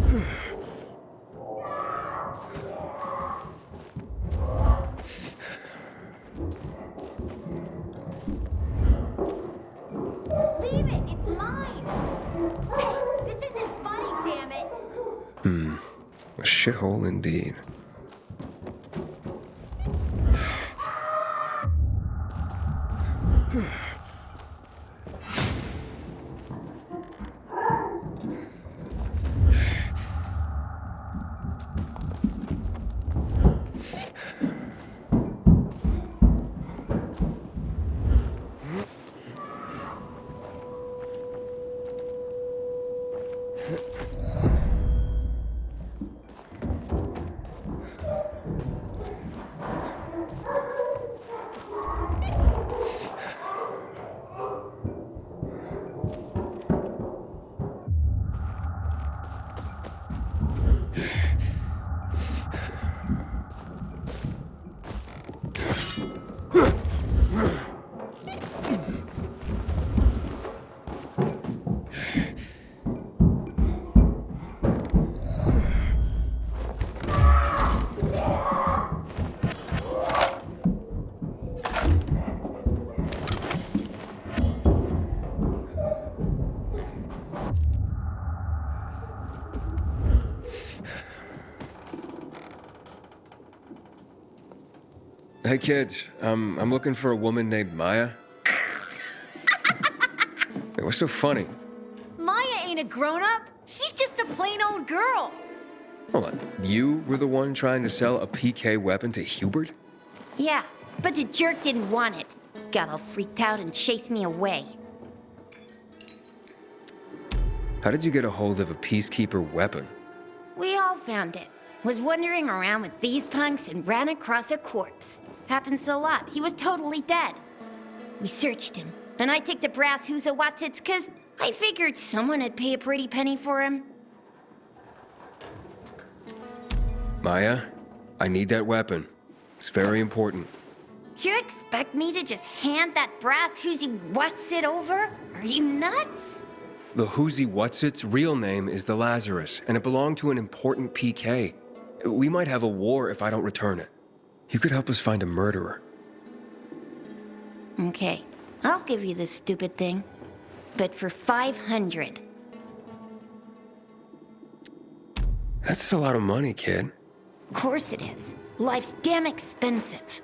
Leave it! It's mine! Hey, this isn't funny, damn it! A shithole indeed. Hey kids, I'm looking for a woman named Maya. Hey, what's so funny? Maya ain't a grown-up. She's just a plain old girl. Hold on, you were the one trying to sell a PK weapon to Hubert? Yeah, but the jerk didn't want it. Got all freaked out and chased me away. How did you get a hold of a Peacekeeper weapon? We all found it. Was wandering around with these punks and ran across a corpse. Happens a lot. He was totally dead. We searched him, and I took the brass Huzawatsits 'cause I figured someone would pay a pretty penny for him. Maya, I need that weapon. It's very important. You expect me to just hand that brass Huzawatsits over? Are you nuts? The Huzawatsits' real name is the Lazarus, and it belonged to an important PK. We might have a war if I don't return it. You could help us find a murderer. Okay, I'll give you this stupid thing. But for 500. That's a lot of money, kid. Of course it is. Life's damn expensive.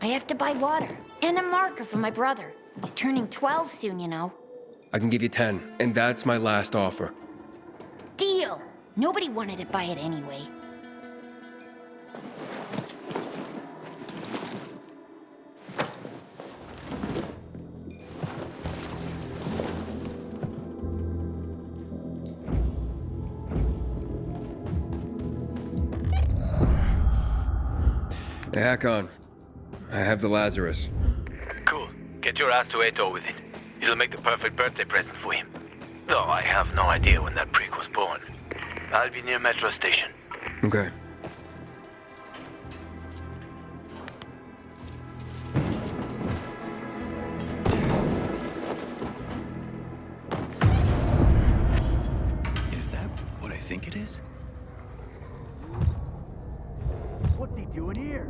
I have to buy water and a marker for my brother. He's turning 12 soon, you know. I can give you 10, and that's my last offer. Deal! Nobody wanted to buy it anyway. Hey, Hakon. I have the Lazarus. Cool. Get your ass to Ato with it. It'll make the perfect birthday present for him. Though I have no idea when that prick was born. I'll be near Metro Station. Okay. Is that what I think it is? What's he doing here?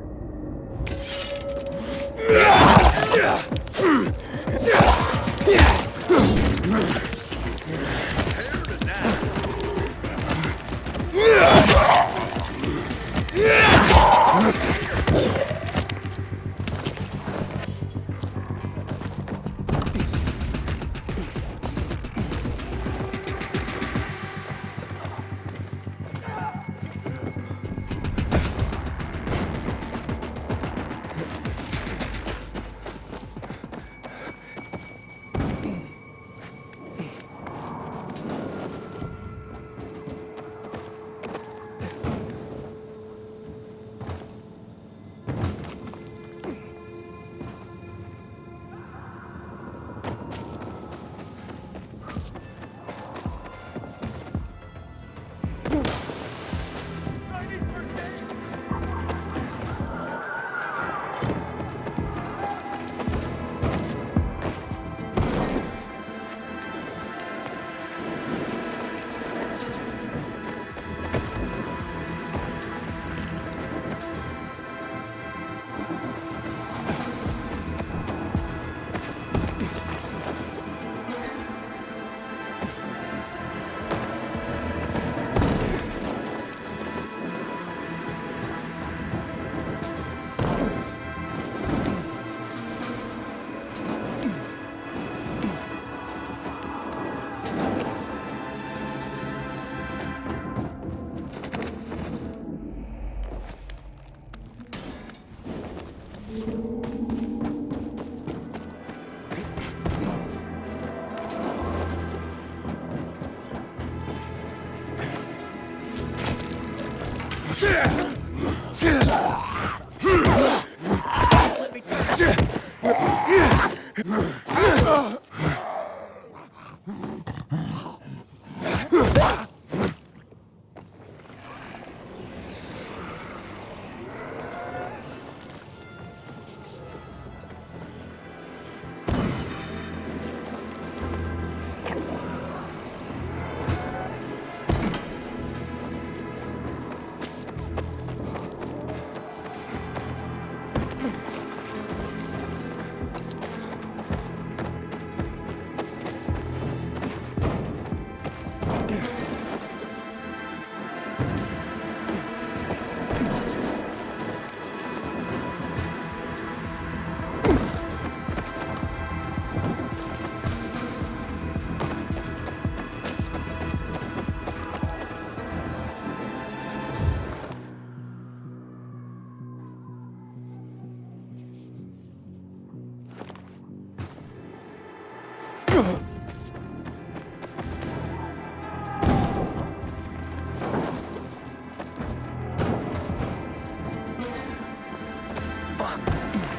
Fuck.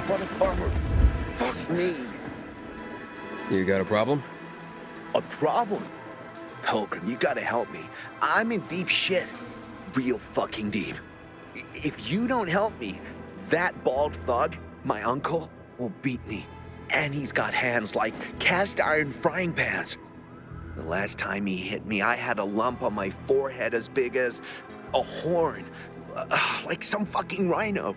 What a bummer. Fuck me. You got a problem? A problem? Pilgrim, you gotta help me. I'm in deep shit. Real fucking deep. If you don't help me, that bald thug, my uncle, will beat me. And he's got hands like cast iron frying pans. The last time he hit me, I had a lump on my forehead as big as a horn. Like some fucking rhino.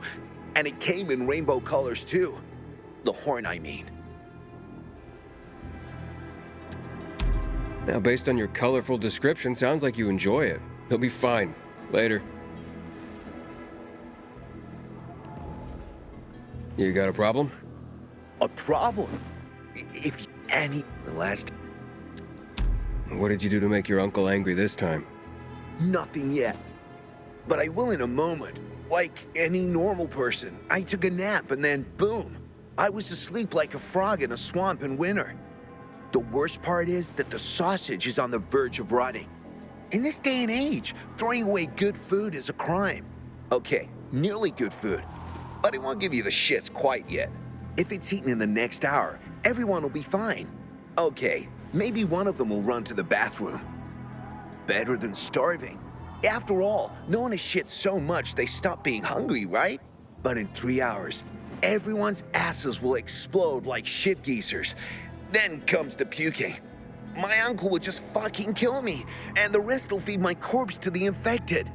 And it came in rainbow colors too. The horn, I mean. Now, based on your colorful description, sounds like you enjoy it. He'll be fine. Later. You got a problem? A problem? If any the last What did you do to make your uncle angry this time? nothing yet. But I will in a moment. Like any normal person. I took a nap and then boom. I was asleep like a frog in a swamp in winter. The worst part is that the sausage is on the verge of rotting. In this day and age, throwing away good food is a crime. Okay, nearly good food. But I won't give you the shits quite yet. If it's eaten in the next hour, everyone will be fine. Okay, maybe one of them will run to the bathroom. Better than starving. After all, no one has shit so much they stop being hungry, right? But in 3 hours, everyone's asses will explode like shit geezers. Then comes the puking. My uncle will just fucking kill me, and the rest will feed my corpse to the infected.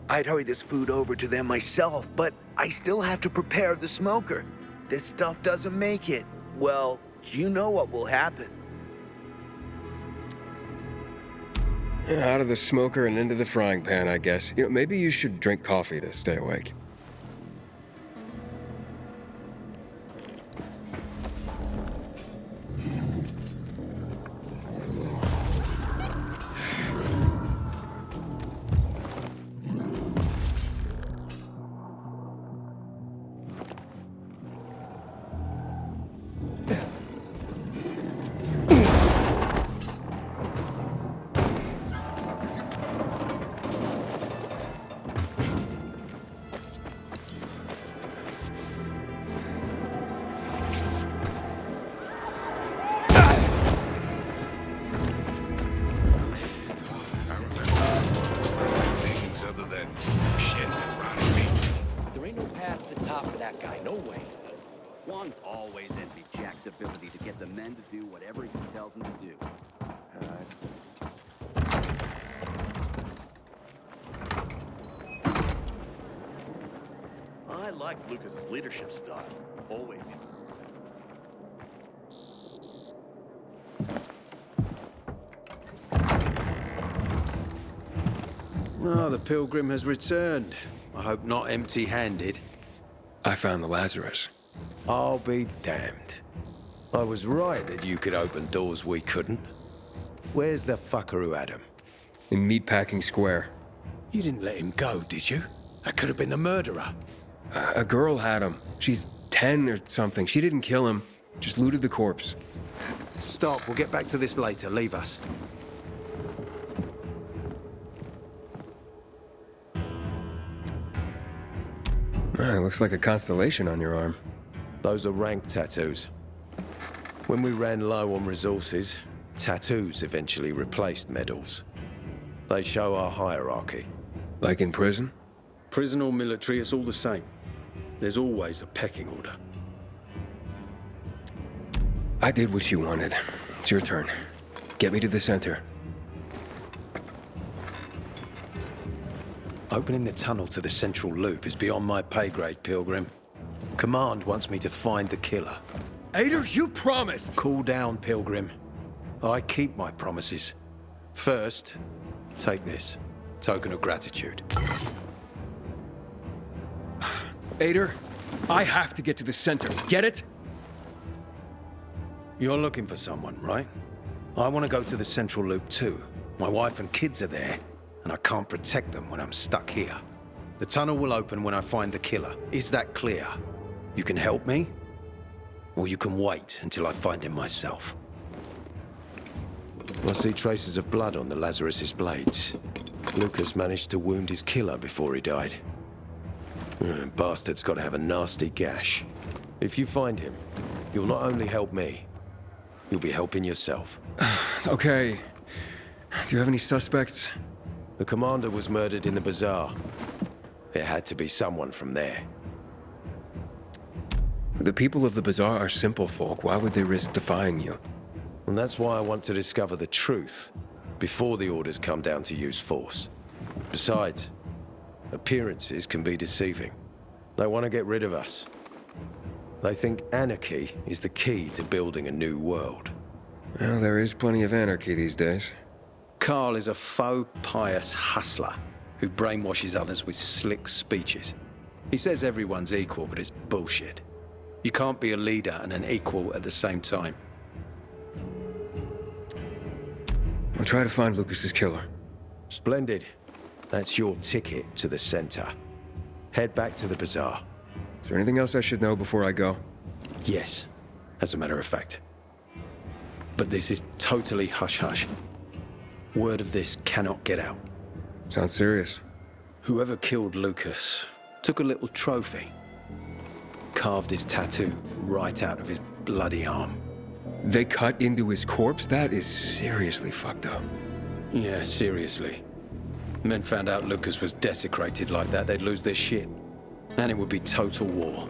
I'd hurry this food over to them myself, but I still have to prepare the smoker. This stuff doesn't make it. Well, you know what will happen. Out of the smoker and into the frying pan, I guess. You know, maybe you should drink coffee to stay awake. Things other than shit and rotting meat. There ain't no path to the top for that guy, no way. Juan's always envied Jack's ability to get the men to do whatever he tells them to do. I like Lucas's leadership style. Always. Oh, the pilgrim has returned. I hope not empty-handed. I found the Lazarus. I'll be damned. I was right that you could open doors we couldn't. Where's the fucker who had him? In Meatpacking Square. You didn't let him go, did you? That could have been the murderer. A girl had him. She's 10 or something. She didn't kill him, just looted the corpse. Stop, we'll get back to this later. Leave us. Looks like a constellation on your arm. Those are rank tattoos. When we ran low on resources, tattoos eventually replaced medals. They show our hierarchy. Like in prison? Prison or military, it's all the same. There's always a pecking order. I did what you wanted. It's your turn. Get me to the center. Opening the tunnel to the central loop is beyond my pay grade, Pilgrim. Command wants me to find the killer. Ader, you promised! Cool down, Pilgrim. I keep my promises. First, take this. Token of gratitude. Ader, I have to get to the center. Get it? You're looking for someone, right? I want to go to the central loop too. My wife and kids are there, and I can't protect them when I'm stuck here. The tunnel will open when I find the killer. Is that clear? You can help me, or you can wait until I find him myself. I see traces of blood on the Lazarus's blades. Lucas managed to wound his killer before he died. Bastard's got to have a nasty gash. If you find him, you'll not only help me, you'll be helping yourself. Okay. Do you have any suspects? The commander was murdered in the bazaar. It had to be someone from there. The people of the bazaar are simple folk. Why would they risk defying you? And that's why I want to discover the truth before the orders come down to use force. Besides, appearances can be deceiving. They want to get rid of us. They think anarchy is the key to building a new world. Well, there is plenty of anarchy these days. Carl is a faux pious hustler who brainwashes others with slick speeches. He says everyone's equal, but it's bullshit. You can't be a leader and an equal at the same time. I'll try to find Lucas's killer. Splendid. That's your ticket to the center. Head back to the bazaar. Is there anything else I should know before I go? Yes, as a matter of fact. But this is totally hush-hush. Word of this cannot get out. Sounds serious. Whoever killed Lucas took a little trophy. Carved his tattoo right out of his bloody arm. They cut into his corpse? That is seriously fucked up. Yeah, seriously. Men found out Lucas was desecrated like that, they'd lose their shit. And it would be total war.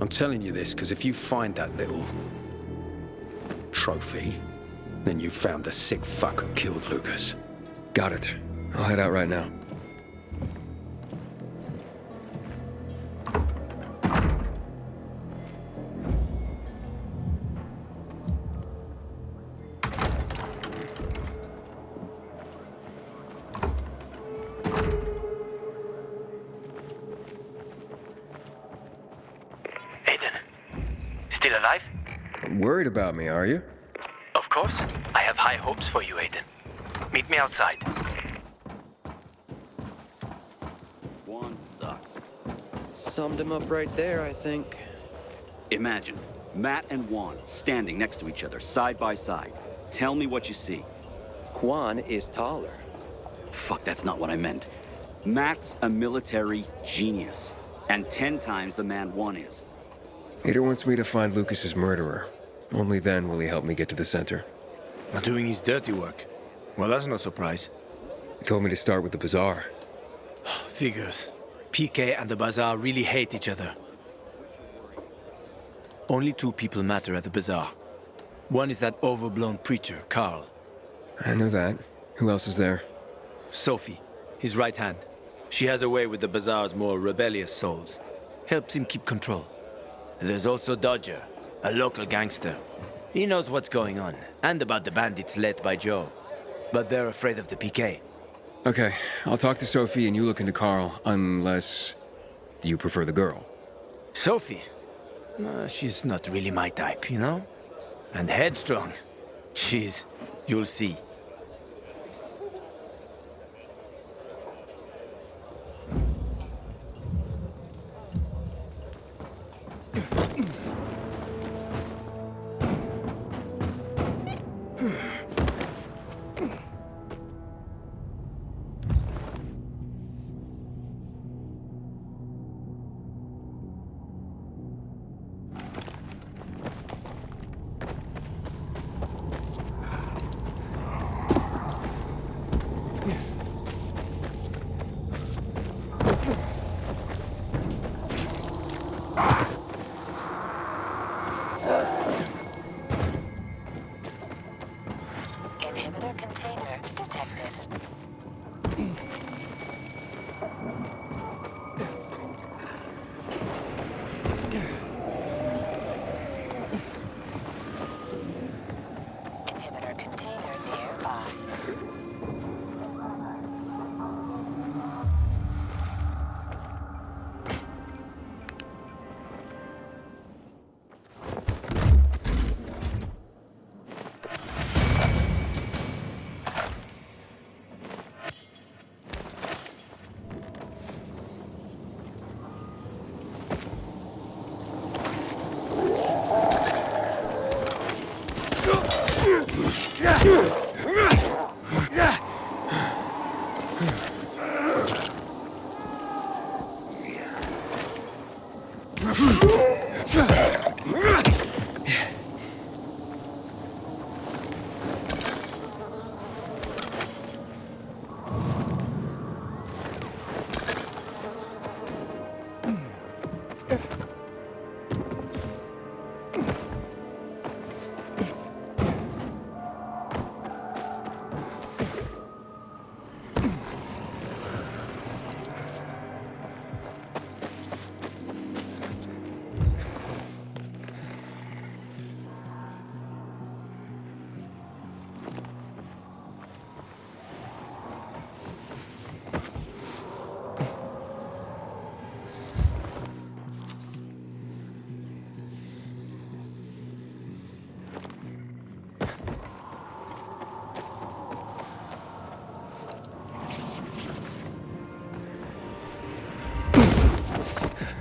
I'm telling you this because if you find that little trophy, then you found the sick fuck who killed Lucas. Got it. I'll head out right now. Still alive? Worried about me, are you? Of course. I have high hopes for you, Aiden. Meet me outside. Juan sucks. Summed him up right there, I think. Imagine Matt and Juan standing next to each other, side by side. Tell me what you see. Juan is taller. Fuck, that's not what I meant. Matt's a military genius, and 10 times the man Juan is. Ader wants me to find Lucas's murderer. Only then will he help me get to the center. Not doing his dirty work. Well, that's no surprise. He told me to start with the bazaar. Figures. PK and the Bazaar really hate each other. Only two people matter at the Bazaar. One is that overblown preacher, Carl. I know that. Who else is there? Sophie, his right hand. She has a way with the Bazaar's more rebellious souls. Helps him keep control. There's also Dodger, a local gangster. He knows what's going on, and about the bandits led by Joe. But they're afraid of the PK. Okay, I'll talk to Sophie and you look into Carl, unless you prefer the girl. Sophie? She's not really my type, you know? And headstrong. You'll see.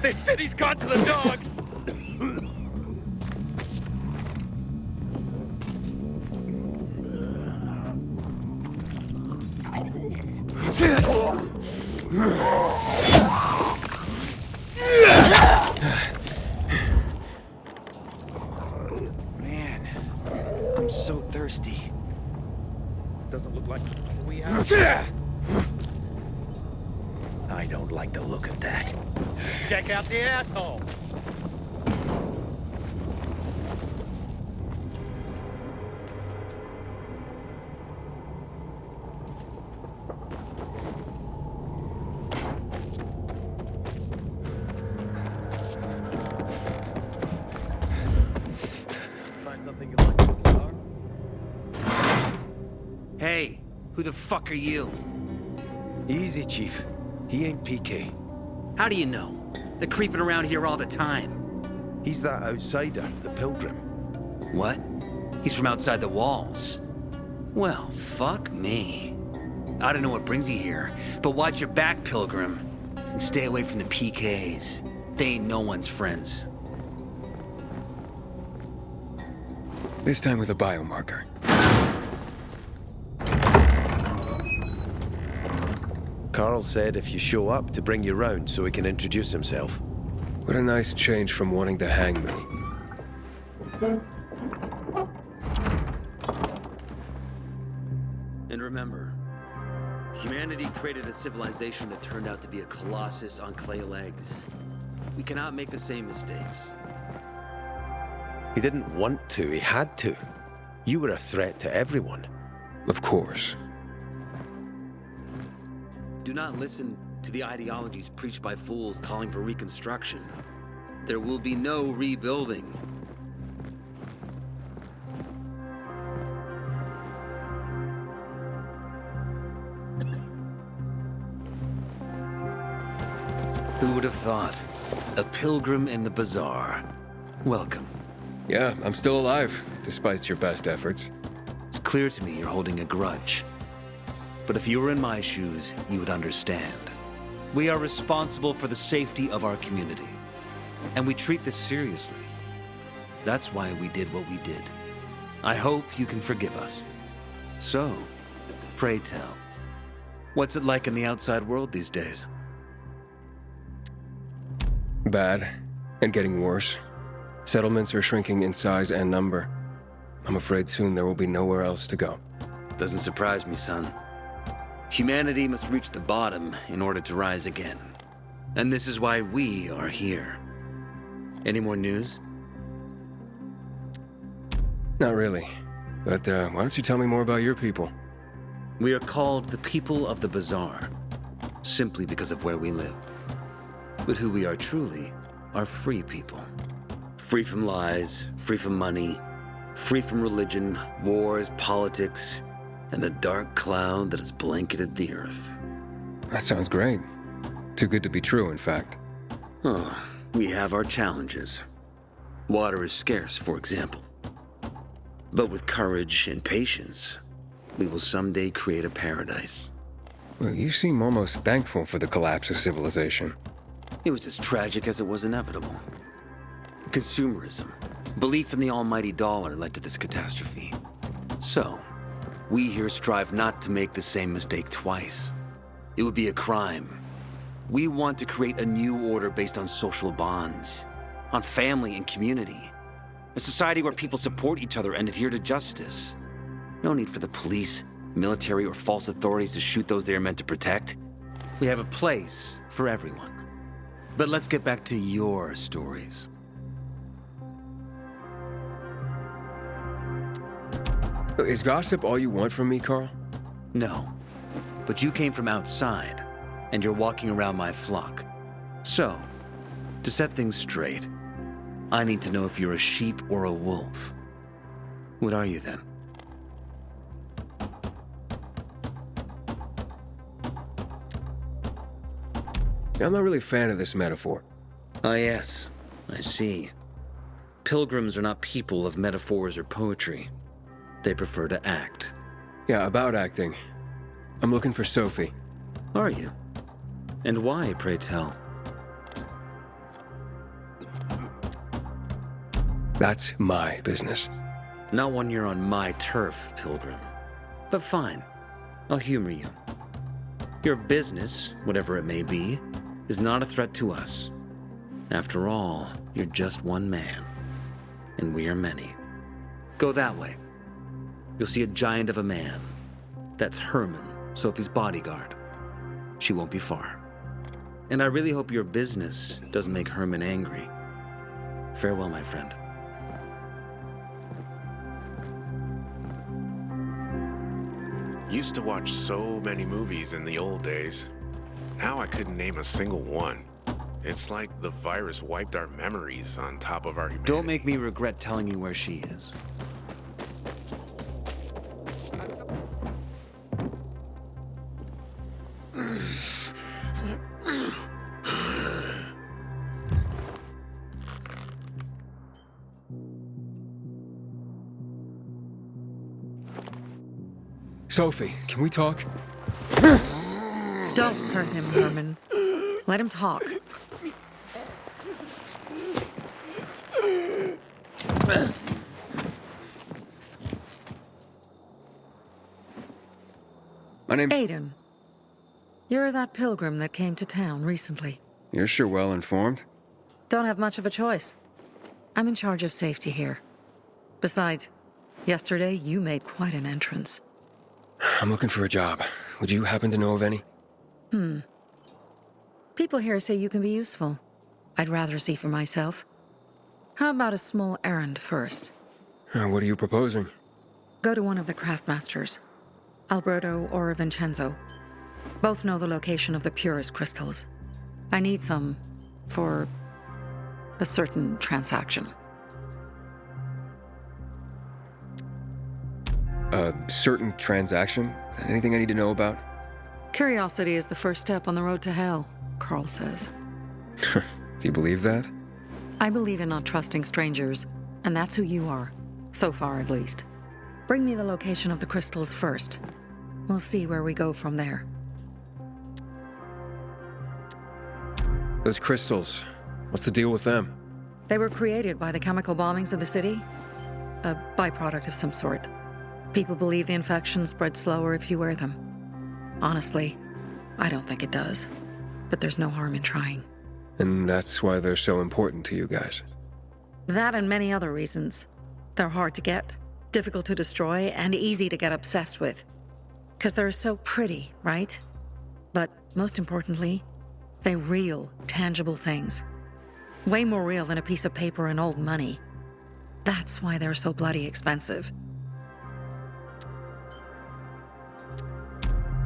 This city's gone to the dogs! Man, I'm so thirsty. Doesn't look like we have. I don't like the look of that. Check out the asshole! Find something you like in the bazaar? Hey, who the fuck are you? Easy, Chief. He ain't PK. How do you know? They're creeping around here all the time. He's that outsider, the pilgrim. What? He's from outside the walls. Well, fuck me. I don't know what brings you here, but watch your back, Pilgrim. And stay away from the PKs. They ain't no one's friends. This time with a biomarker. Carl said if you show up to bring you round so he can introduce himself. What a nice change from wanting to hang me. And remember, humanity created a civilization that turned out to be a colossus on clay legs. We cannot make the same mistakes. He didn't want to, he had to. You were a threat to everyone. Of course. Do not listen to the ideologies preached by fools calling for reconstruction. There will be no rebuilding. Who would have thought? A pilgrim in the bazaar. Welcome. Yeah, I'm still alive, despite your best efforts. It's clear to me you're holding a grudge. But if you were in my shoes, you would understand. We are responsible for the safety of our community. And we treat this seriously. That's why we did what we did. I hope you can forgive us. So, pray tell, what's it like in the outside world these days? Bad, and getting worse. Settlements are shrinking in size and number. I'm afraid soon there will be nowhere else to go. Doesn't surprise me, son. Humanity must reach the bottom in order to rise again. And this is why we are here. Any more news? Not really. But why don't you tell me more about your people? We are called the people of the bazaar, simply because of where we live. But who we are truly are free people. Free from lies, free from money, free from religion, wars, politics, and the dark cloud that has blanketed the earth. That sounds great. Too good to be true, in fact. Oh, we have our challenges. Water is scarce, for example. But with courage and patience, we will someday create a paradise. Well, you seem almost thankful for the collapse of civilization. It was as tragic as it was inevitable. Consumerism, belief in the almighty dollar led to this catastrophe. So, we here strive not to make the same mistake twice. It would be a crime. We want to create a new order based on social bonds, on family and community. A society where people support each other and adhere to justice. No need for the police, military, or false authorities to shoot those they are meant to protect. We have a place for everyone. But let's get back to your stories. Is gossip all you want from me, Carl? No. But you came from outside, and you're walking around my flock. So, to set things straight, I need to know if you're a sheep or a wolf. What are you then? I'm not really a fan of this metaphor. Ah, yes. I see. Pilgrims are not people of metaphors or poetry. They prefer to act. Yeah, about acting. I'm looking for Sophie. Are you? And why, pray tell? That's my business. Not when you're on my turf, Pilgrim. But fine, I'll humor you. Your business, whatever it may be, is not a threat to us. After all, you're just one man, and we are many. Go that way. You'll see a giant of a man. That's Herman, Sophie's bodyguard. She won't be far. And I really hope your business doesn't make Herman angry. Farewell, my friend. Used to watch so many movies in the old days. Now I couldn't name a single one. It's like the virus wiped our memories on top of our humanity. Don't make me regret telling you where she is. Sophie, can we talk? Don't hurt him, Herman. Let him talk. My name's... Aiden. You're that pilgrim that came to town recently. You're sure well informed. Don't have much of a choice. I'm in charge of safety here. Besides, yesterday you made quite an entrance. I'm looking for a job. Would you happen to know of any? People here say you can be useful. I'd rather see for myself. How about a small errand first? What are you proposing? Go to one of the craftmasters. Alberto or Vincenzo. Both know the location of the purest crystals. I need some for a certain transaction. A certain transaction? Anything I need to know about? Curiosity is the first step on the road to hell, Carl says. Do you believe that? I believe in not trusting strangers, and that's who you are. So far, at least. Bring me the location of the crystals first. We'll see where we go from there. Those crystals, what's the deal with them? They were created by the chemical bombings of the city. A byproduct of some sort. People believe the infection spreads slower if you wear them. Honestly, I don't think it does. But there's no harm in trying. And that's why they're so important to you guys. That and many other reasons. They're hard to get, difficult to destroy, and easy to get obsessed with. Because they're so pretty, right? But most importantly, they're real, tangible things. Way more real than a piece of paper and old money. That's why they're so bloody expensive.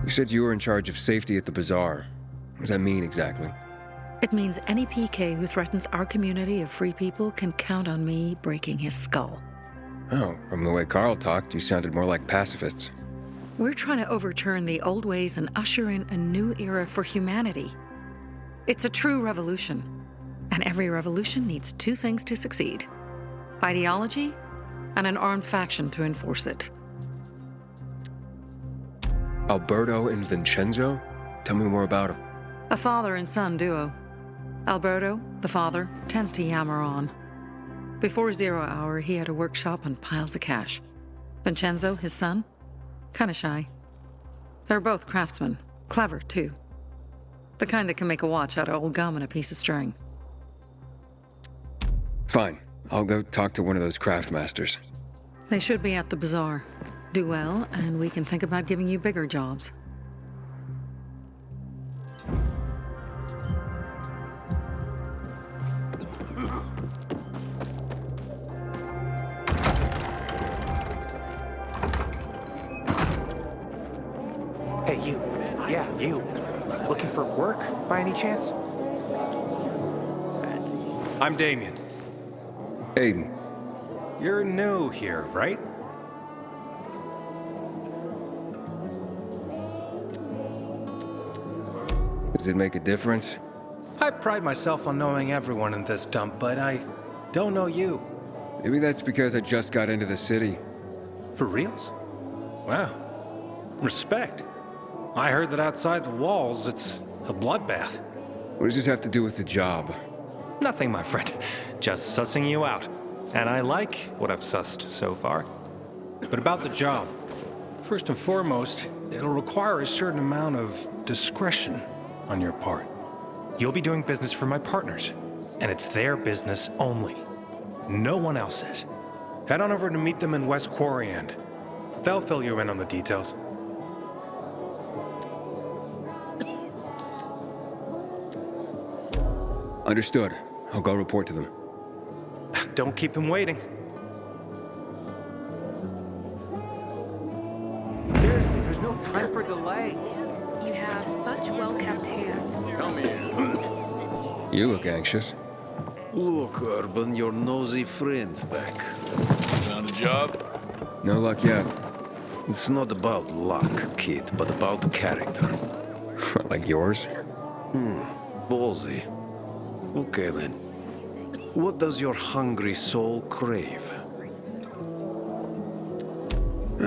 You said you were in charge of safety at the bazaar. What does that mean exactly? It means any PK who threatens our community of free people can count on me breaking his skull. Oh, from the way Carl talked, you sounded more like pacifists. We're trying to overturn the old ways and usher in a new era for humanity. It's a true revolution. And every revolution needs two things to succeed: ideology and an armed faction to enforce it. Alberto and Vincenzo? Tell me more about them. A father and son duo. Alberto, the father, tends to yammer on. Before 0 hour, he had a workshop and piles of cash. Vincenzo, his son, kinda shy. They're both craftsmen, clever too. The kind that can make a watch out of old gum and a piece of string. Fine. I'll go talk to one of those craftmasters. They should be at the bazaar. Do well, and we can think about giving you bigger jobs. Hey, you. Yeah, you. Looking for work, by any chance? I'm Damien. Aiden. You're new here, right? Does it make a difference? I pride myself on knowing everyone in this dump, but I don't know you. Maybe that's because I just got into the city. For reals? Wow. Respect. I heard that outside the walls, it's a bloodbath. What does this have to do with the job? Nothing, my friend. Just sussing you out. and I like what I've sussed so far. But about the job, first and foremost, it'll require a certain amount of discretion on your part. You'll be doing business for my partners, and it's their business only. No one else's. Head on over to meet them in West Quarry End. They'll fill you in on the details. Understood. I'll go report to them. Don't keep them waiting. Seriously, there's no time for delay. You have such well-kept hands. Come here. You look anxious. Look, Urban, your nosy friend's back. Found a job? No luck yet. It's not about luck, kid, but about character. Like yours? Ballsy. Okay, then. What does your hungry soul crave?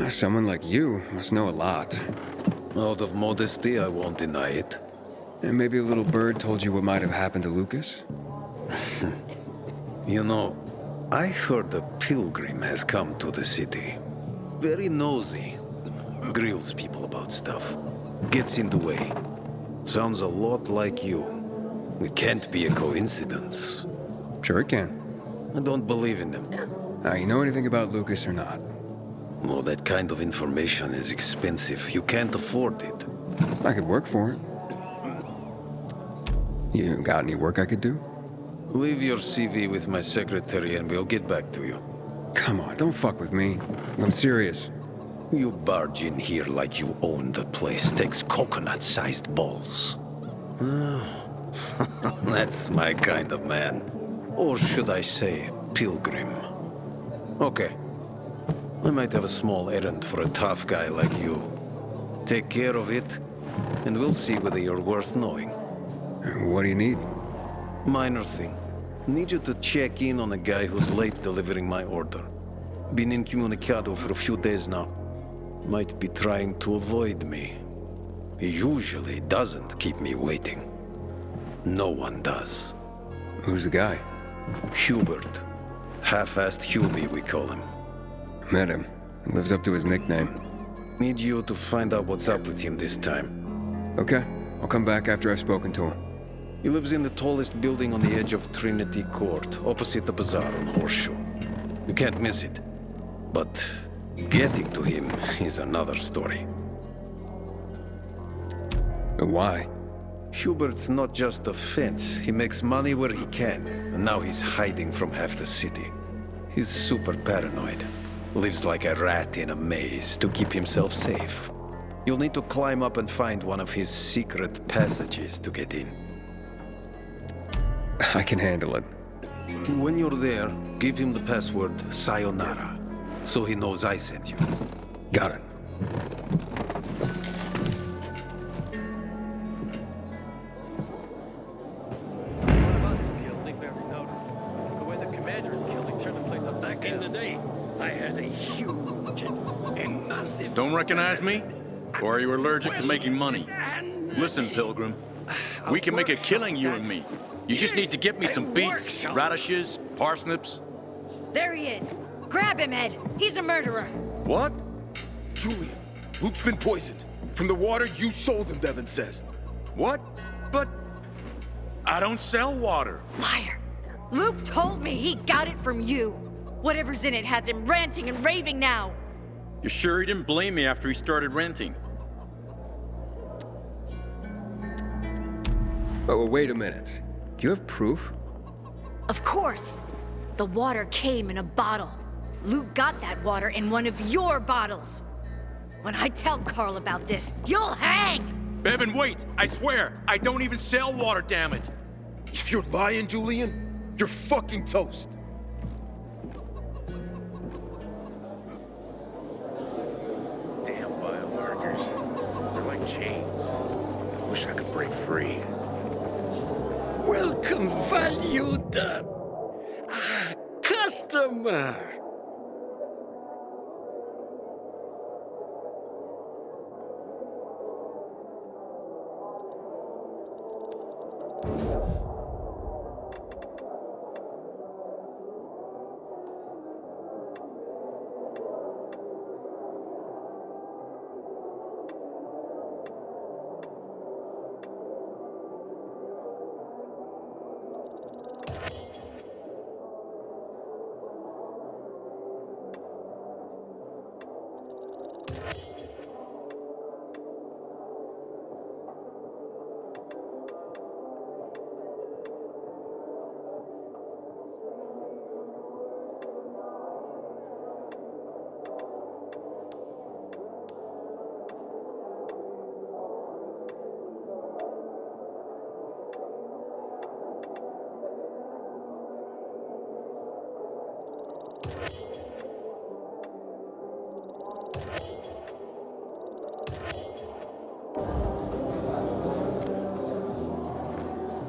Someone like you must know a lot. Out of modesty, I won't deny it. And maybe a little bird told you what might have happened to Lucas? You know, I heard a pilgrim has come to the city. Very nosy. Grills people about stuff. Gets in the way. Sounds a lot like you. It can't be a coincidence. Sure it can. I don't believe in them. You know anything about Lucas or not? Well, that kind of information is expensive. You can't afford it. I could work for it. You got any work I could do? Leave your CV with my secretary and we'll get back to you. Come on, don't fuck with me. I'm serious. You barge in here like you own the place. Takes coconut-sized balls. That's my kind of man. Or should I say, pilgrim. Okay. I might have a small errand for a tough guy like you. Take care of it, and we'll see whether you're worth knowing. What do you need? Minor thing. Need you to check in on a guy who's late delivering my order. Been incommunicado for a few days now. Might be trying to avoid me. He usually doesn't keep me waiting. No one does. Who's the guy? Hubert. Half-assed Hubie, we call him. Met him. He lives up to his nickname. Need you to find out what's up with him this time. Okay. I'll come back after I've spoken to him. He lives in the tallest building on the edge of Trinity Court, opposite the bazaar on Horseshoe. You can't miss it. But getting to him is another story. Why? Hubert's not just a fence. He makes money where he can, and now he's hiding from half the city. He's super paranoid. Lives like a rat in a maze to keep himself safe. You'll need to climb up and find one of his secret passages to get in. I can handle it. When you're there, give him the password Sayonara, so he knows I sent you. Got it. In the day, I had a huge and massive... Don't recognize me? Or are you allergic to making money? Listen, Pilgrim. We can make a killing, you and me. You just need to get me some beets, radishes, parsnips. There he is. Grab him, Ed. He's a murderer. What? Julian, Luke's been poisoned. From the water you sold him, Devin says. What? But... I don't sell water. Liar. Luke told me he got it from you. Whatever's in it has him ranting and raving now. You're sure he didn't blame me after he started renting? Oh, wait a minute. Do you have proof? Of course. The water came in a bottle. Luke got that water in one of your bottles. When I tell Carl about this, you'll hang! Bevan, wait! I swear, I don't even sell water, damn it! If you're lying, Julian, you're fucking toast. Damn biomarkers. They're like chains. I wish I could break free. Welcome, valued customer.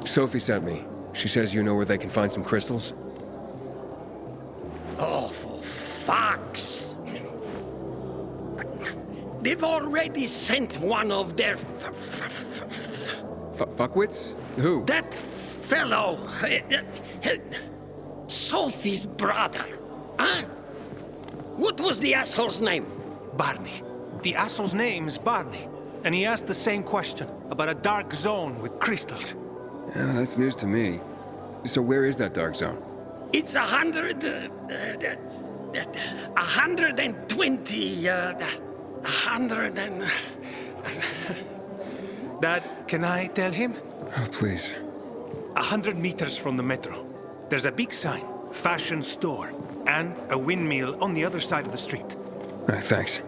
Sophie sent me. She says you know where they can find some crystals? Oh, for fuck's... They've already sent one of their... Fuckwits? Who? That fellow... Sophie's brother. Huh? What was the asshole's name? Barney. The asshole's name is Barney. And he asked the same question about a dark zone with crystals. Yeah, that's news to me. So where is that dark zone? It's 120... 100 and... Dad, can I tell him? Oh, please. 100 meters from the metro. There's a big sign, fashion store, and a windmill on the other side of the street. Thanks.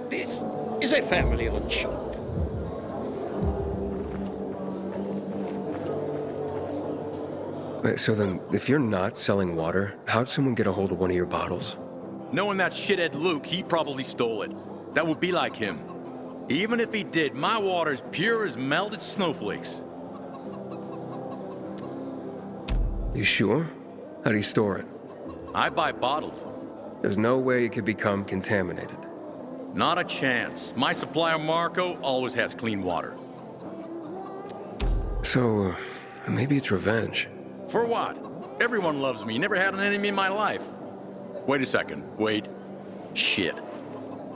This is a family-owned shop. So then, if you're not selling water, how'd someone get a hold of one of your bottles? Knowing that shithead Luke, he probably stole it. That would be like him. Even if he did, my water's pure as melted snowflakes. You sure? How do you store it? I buy bottled. There's no way it could become contaminated. Not a chance. My supplier, Marco, always has clean water. So, maybe it's revenge. For what? Everyone loves me. Never had an enemy in my life. Wait a second. Wait. Shit.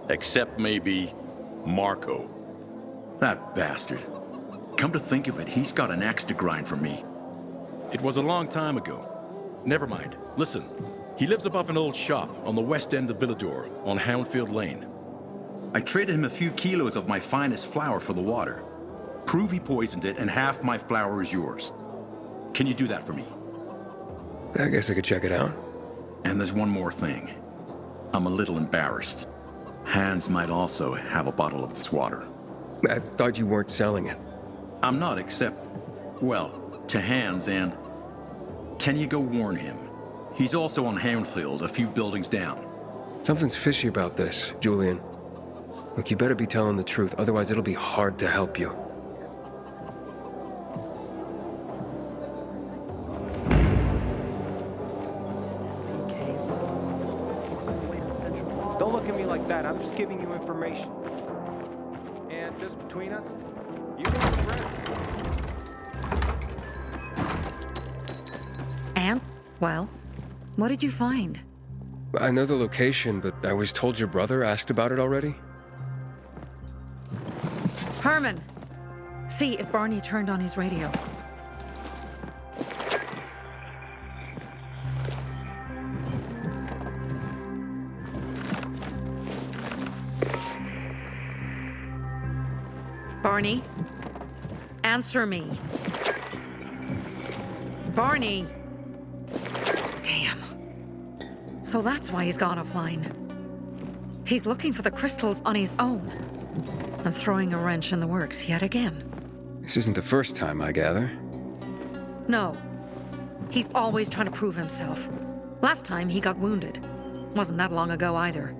Except maybe Marco. That bastard. Come to think of it, he's got an axe to grind for me. It was a long time ago. Never mind. Listen. He lives above an old shop on the west end of Villador, on Houndfield Lane. I traded him a few kilos of my finest flour for the water. Prove he poisoned it, and half my flour is yours. Can you do that for me? I guess I could check it out. And there's one more thing. I'm a little embarrassed. Hans might also have a bottle of this water. I thought you weren't selling it. I'm not, except, well, to Hans, and... Can you go warn him? He's also on Houndfield, a few buildings down. Something's fishy about this, Julian. Look, you better be telling the truth, otherwise it'll be hard to help you. Don't look at me like that. I'm just giving you information. And just between us, you know it's right. And, well, what did you find? I know the location, but I was told your brother asked about it already. Herman! See if Barney turned on his radio. Barney? Answer me. Barney! Damn. So that's why he's gone offline. He's looking for the crystals on his own. And throwing a wrench in the works yet again. This isn't the first time, I gather. No. He's always trying to prove himself. Last time he got wounded. Wasn't that long ago either.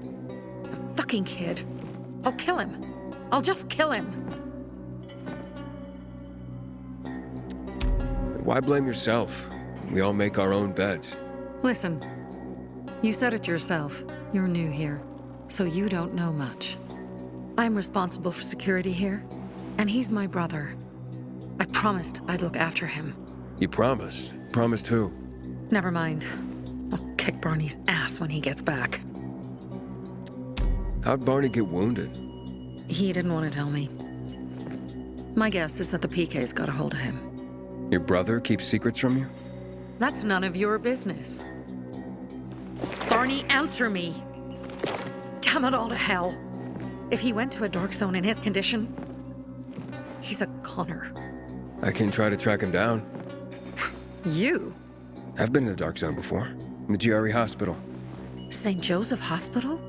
A fucking kid. I'll kill him. I'll just kill him. Why blame yourself? We all make our own beds. Listen. You said it yourself. You're new here. So you don't know much. I'm responsible for security here, and he's my brother. I promised I'd look after him. You promised? Promised who? Never mind. I'll kick Barney's ass when he gets back. How'd Barney get wounded? He didn't want to tell me. My guess is that the PK's got a hold of him. Your brother keeps secrets from you? That's none of your business. Barney, answer me! Damn it all to hell! If he went to a dark zone in his condition, he's a goner. I can try to track him down. You? I've been in the dark zone before. In the GRE hospital. St. Joseph Hospital?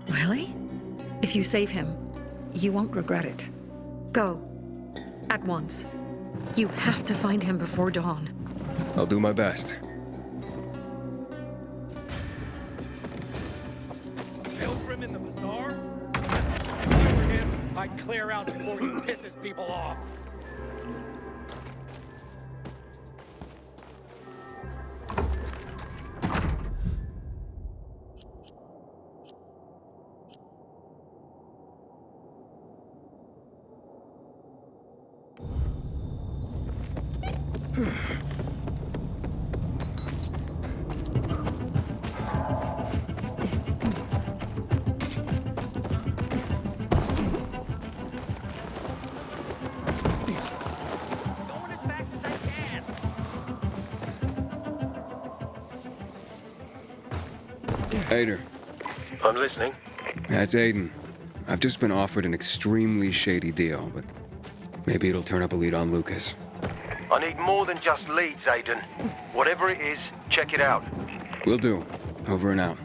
Really? If you save him, you won't regret it. Go. At once. You have to find him before dawn. I'll do my best. Pilgrim in the bazaar? If I were him, I'd clear out before he pisses people off. Ader. I'm listening. That's Aiden. I've just been offered an extremely shady deal, but maybe it'll turn up a lead on Lucas. I need more than just leads, Aiden. Whatever it is, check it out. Will do. Over and out.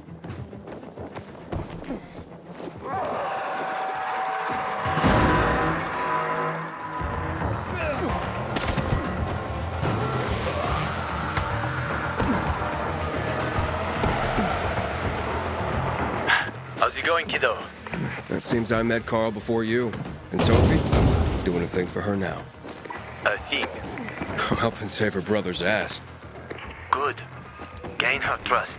How's it going, kiddo? It seems I met Carl before you. And Sophie? Doing a thing for her now. A thing? I'm helping save her brother's ass. Good. Gain her trust.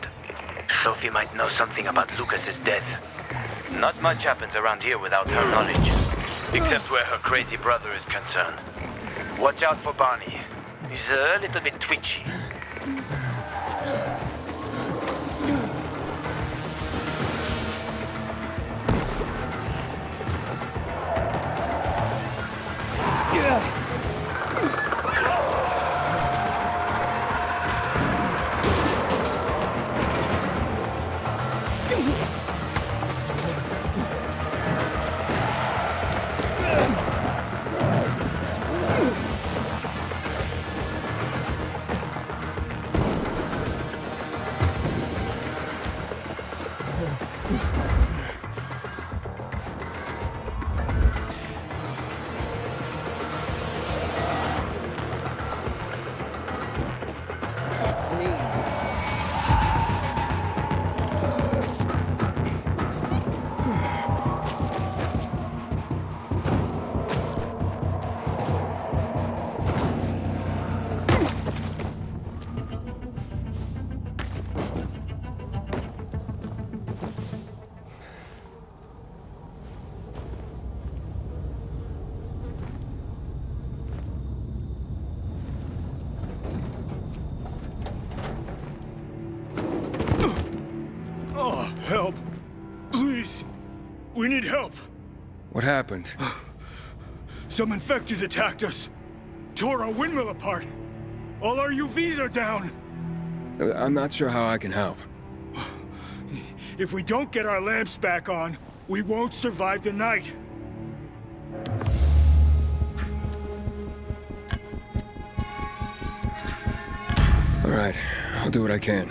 Sophie might know something about Lucas's death. Not much happens around here without her knowledge. Except where her crazy brother is concerned. Watch out for Barney. He's a little bit twitchy. Help! Please! We need help! What happened? Some infected attacked us. Tore our windmill apart. All our UVs are down. I'm not sure how I can help. If we don't get our lamps back on, we won't survive the night. All right, I'll do what I can.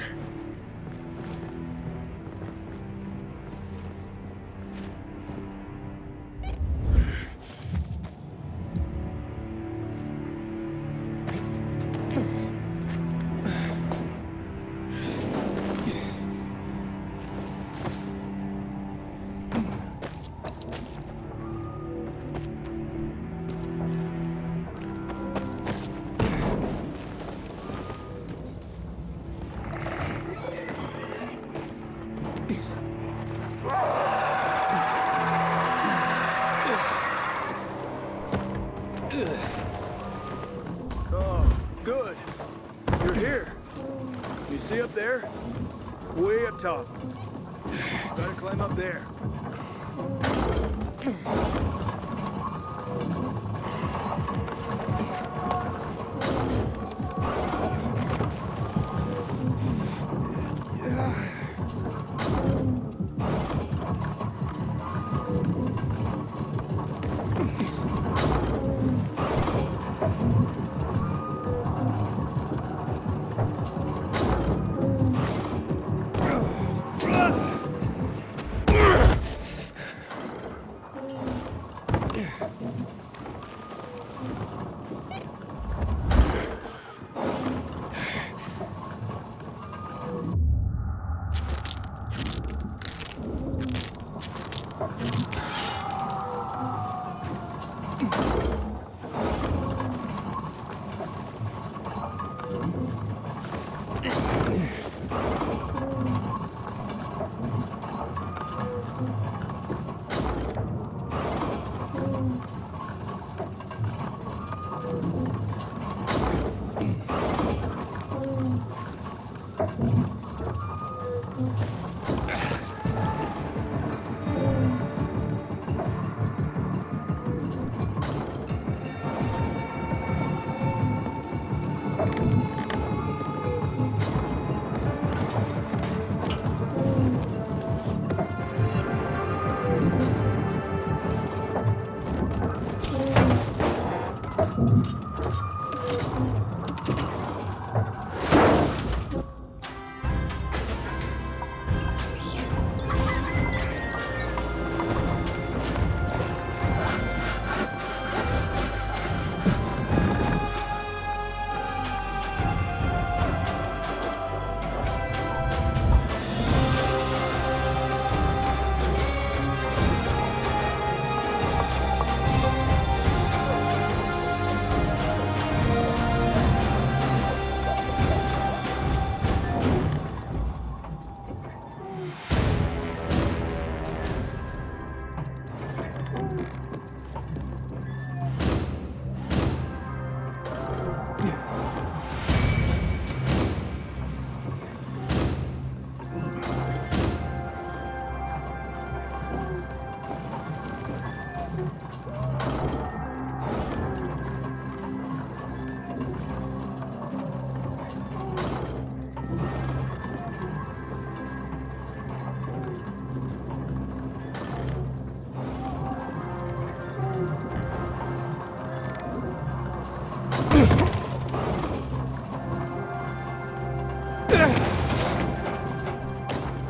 Oh, good. You're here. You see up there? Way up top. Gotta climb up there.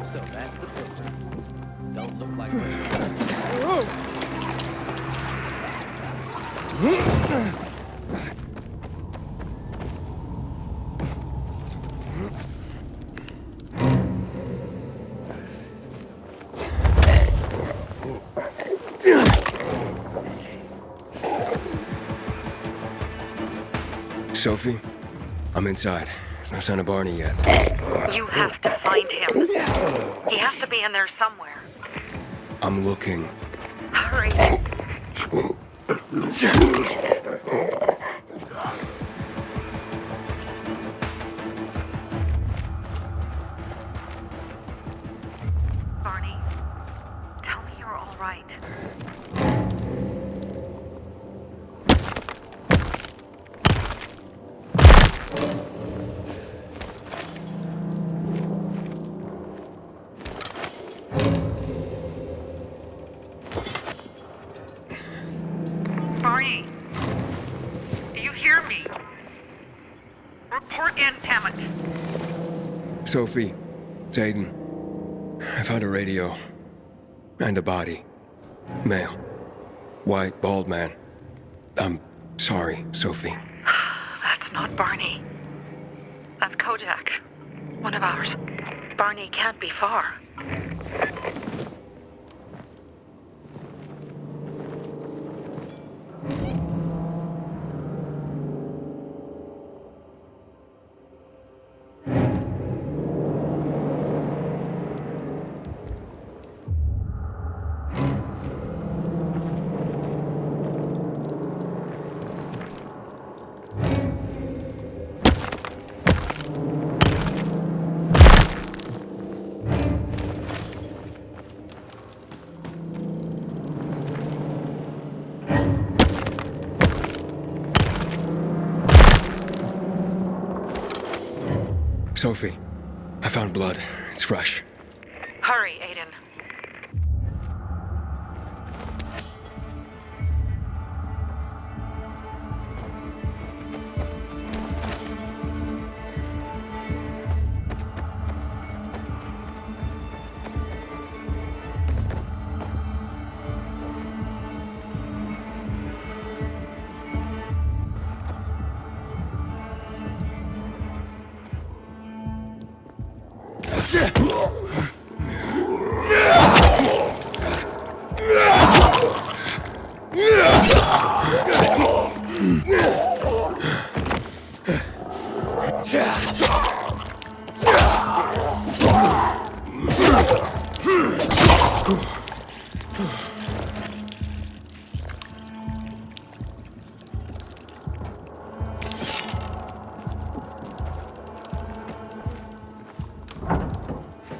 So that's the picture. Don't look like... Sophie, I'm inside. There's no sign of Barney yet. You have to find him. He has to be in there somewhere. I'm looking. Hurry. Barney, tell me you're all right. Barney, do you hear me? Report in, damn it. Sophie, it's Aiden. I found a radio. And a body. Male. White, bald man. I'm sorry, Sophie. That's not Barney. That's Kojak. One of ours. Barney can't be far. Sophie, I found blood. It's fresh. Hurry, Aiden.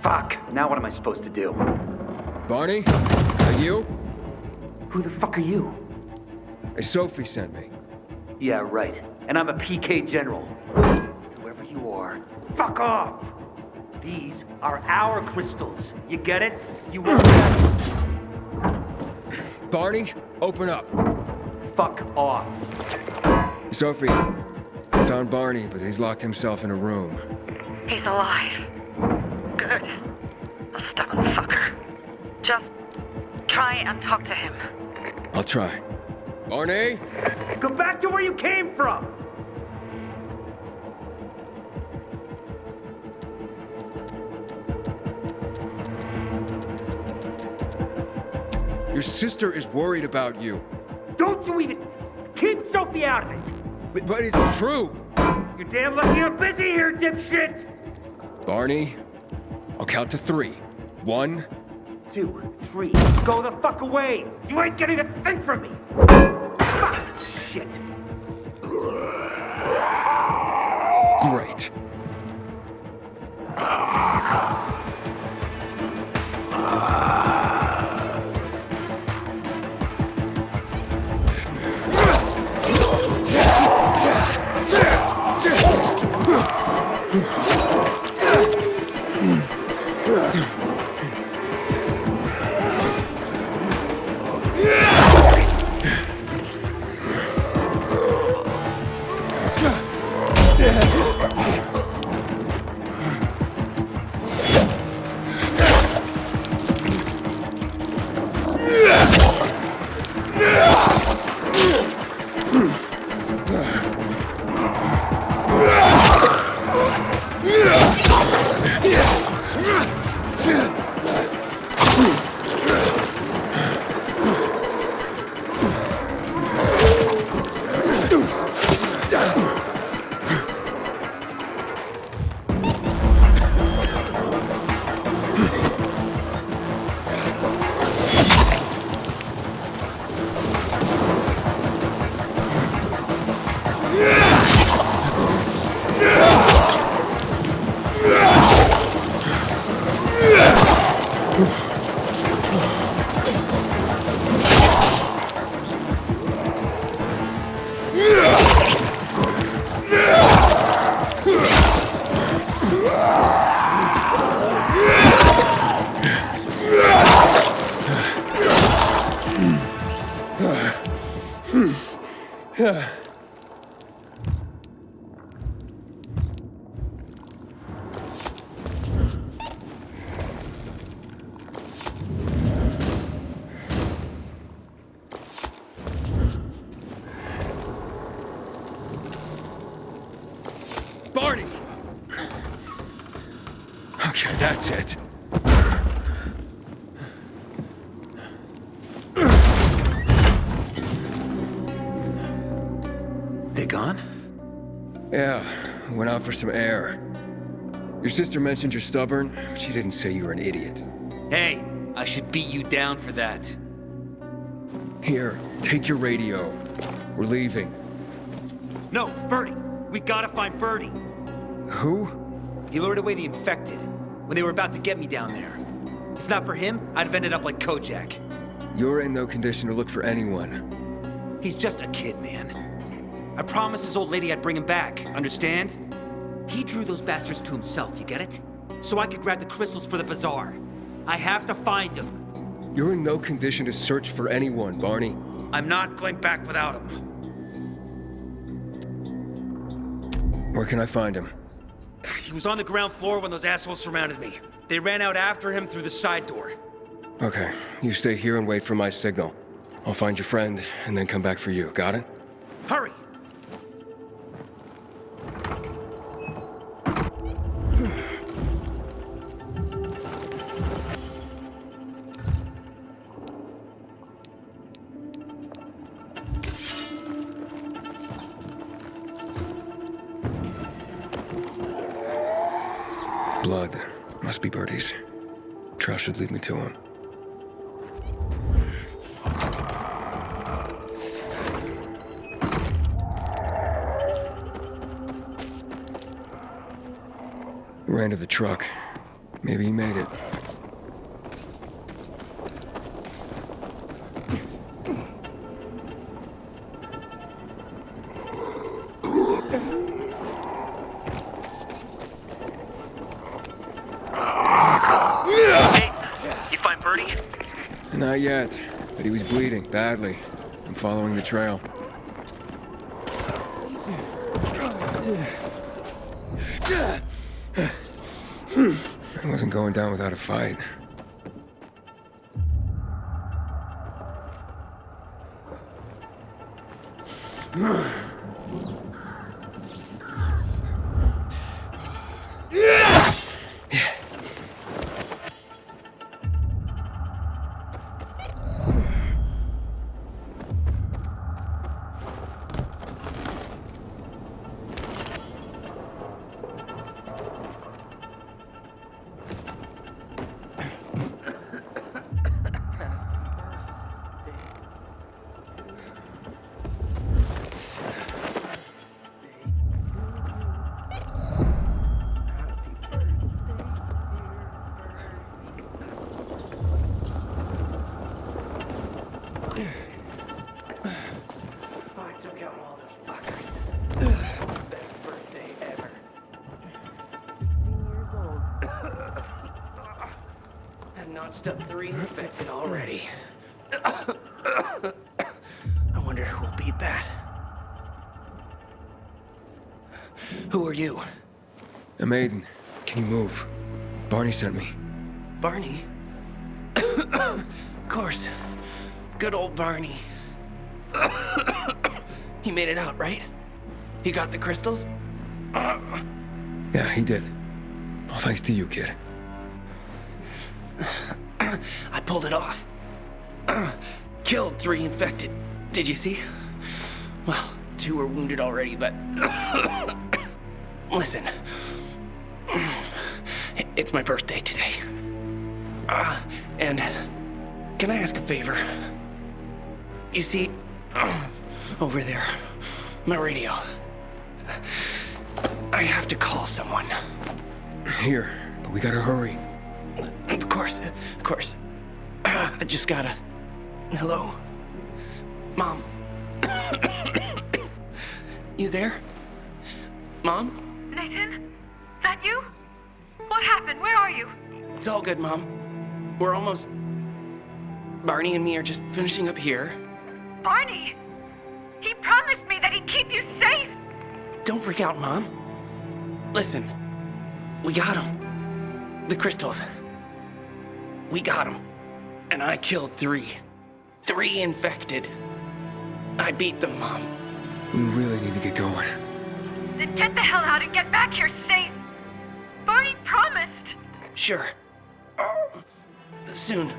Fuck! Now what am I supposed to do? Barney? Are you? Who the fuck are you? Sophie sent me. Yeah, right. And I'm a PK general. Whoever you are, fuck off! These are our crystals. You get it? You won't Barney, open up. Fuck off. Sophie, I found Barney, but he's locked himself in a room. He's alive. Good. A stubborn fucker. Just try and talk to him. I'll try. Barney? Go back to where you came from! Your sister is worried about you. Don't you even... Keep Sophie out of it! But it's true! You're damn lucky I'm busy here, dipshit! Barney, I'll count to 3. 1, 2, 3. Go the fuck away! You ain't getting a thing from me! Fuck! Shit! Great. Barney! Okay, that's it. They gone? Yeah, went out for some air. Your sister mentioned you're stubborn. She didn't say you were an idiot. Hey, I should beat you down for that. Here, take your radio. We're leaving. No, Birdie. We gotta find Birdie. Who? He lured away the infected when they were about to get me down there. If not for him, I'd have ended up like Kojak. You're in no condition to look for anyone. He's just a kid, man. I promised his old lady I'd bring him back, understand? He drew those bastards to himself, you get it? So I could grab the crystals for the bazaar. I have to find him. You're in no condition to search for anyone, Barney. I'm not going back without him. Where can I find him? He was on the ground floor when those assholes surrounded me. They ran out after him through the side door. Okay, you stay here and wait for my signal. I'll find your friend and then come back for you, got it? Hurry! Blood. Must be Birdie's. Trail should lead me to him. Ran to the truck. Maybe he made it. Not yet, but he was bleeding badly. I'm following the trail. I wasn't going down without a fight. Notched up 3 infected already. I wonder who'll beat that. Who are you? I'm Aiden. Can you move? Barney sent me. Barney? Of course. Good old Barney. He made it out, right? He got the crystals? Yeah, he did. All thanks to you, kid. I pulled it off. Killed 3 infected. Did you see? Well, 2 are wounded already, but... Listen. It's my birthday today. And can I ask a favor? You see, over there, my radio. I have to call someone. Here, but we gotta hurry. Of course. I just gotta... Hello? Mom? You there? Mom? Nathan? That you? What happened? Where are you? It's all good, Mom. We're almost... Barney and me are just finishing up here. Barney! He promised me that he'd keep you safe! Don't freak out, Mom. Listen. We got him. The crystals. We got him. And I killed 3. 3 infected. I beat them, Mom. We really need to get going. Then get the hell out and get back here safe! Barney promised! Sure. Soon.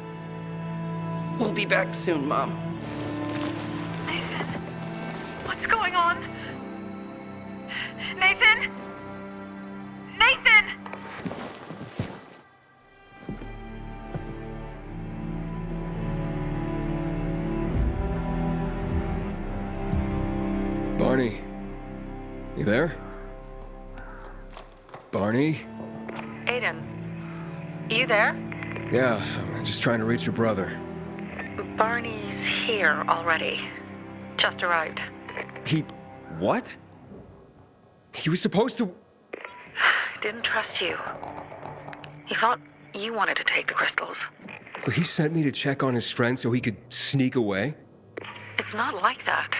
We'll be back soon, Mom. Nathan? What's going on? Nathan? Nathan! Barney, you there? Barney? Aiden, you there? Yeah, I'm just trying to reach your brother. Barney's here already. Just arrived. He... what? He was supposed to... Didn't trust you. He thought you wanted to take the crystals. But he sent me to check on his friend so he could sneak away? It's not like that.